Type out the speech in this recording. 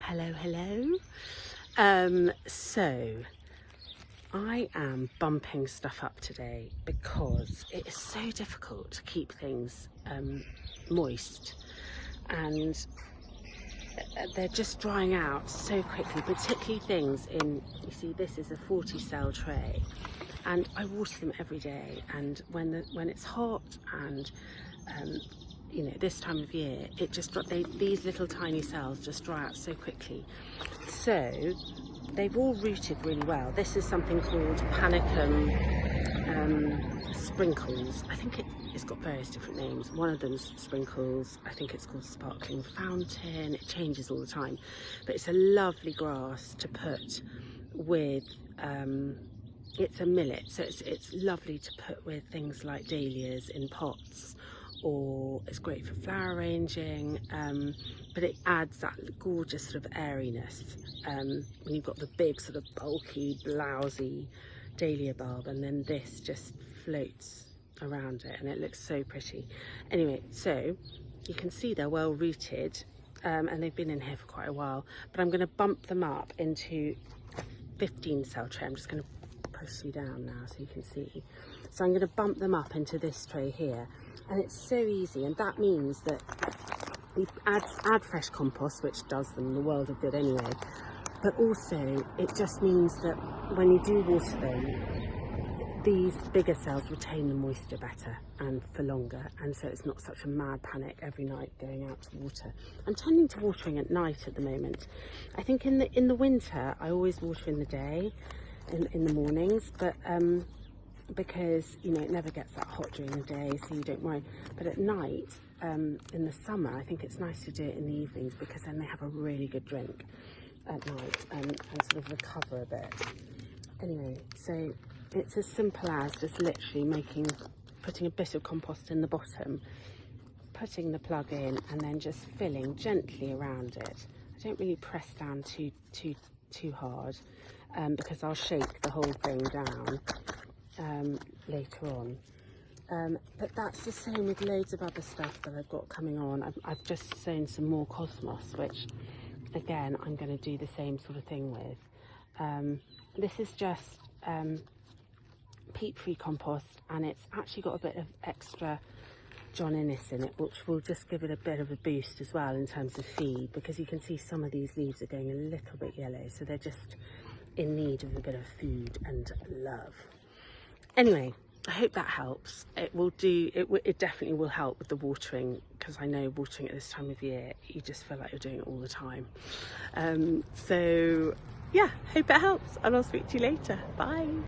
Hello. So I am bumping stuff up today because it is so difficult to keep things moist, and they're just drying out so quickly, particularly things in, you see this is a 40 cell tray, and I water them every day, and when it's hot and you know, this time of year, it just these little tiny cells just dry out so quickly. So they've all rooted really well. This is something called Panicum sprinkles. I think it's got various different names. One of them's sprinkles. I think it's called sparkling fountain. It changes all the time, but it's a lovely grass to put with. It's a millet, so it's lovely to put with things like dahlias in pots, or it's great for flower arranging, but it adds that gorgeous sort of airiness when you've got the big sort of bulky, blousy dahlia bulb, and then this just floats around it and it looks so pretty. Anyway, so you can see they're well rooted, and they've been in here for quite a while, but I'm going to bump them up into a 15 cell tray. I'm just going to push you down now so you can see. So I'm going to bump them up into this tray here, and it's so easy, and that means that we add fresh compost, which does them the world of good anyway, but also it just means that when you do water them, these bigger cells retain the moisture better and for longer, and so it's not such a mad panic every night going out to water. I'm tending to watering at night at the moment. I think in the winter I always water in the day, in the mornings, but because you know it never gets that hot during the day, so you don't worry. But at night, in the summer, I think it's nice to do it in the evenings, because then they have a really good drink at night and sort of recover a bit. Anyway, so it's as simple as just literally putting a bit of compost in the bottom, putting the plug in, and then just filling gently around it. I don't really press down too hard, because I'll shake the whole thing down later on. But that's the same with loads of other stuff that I've got coming on. I've just sown some more cosmos, which again I'm going to do the same sort of thing with. This is just peat-free compost, and it's actually got a bit of extra John Innes in it, which will just give it a bit of a boost as well in terms of feed, because you can see some of these leaves are going a little bit yellow, so they're just in need of a bit of food and love. Anyway, I hope that helps. It definitely will help with the watering, because I know watering at this time of year, you just feel like you're doing it all the time. So yeah, hope it helps, and I'll speak to you later. Bye.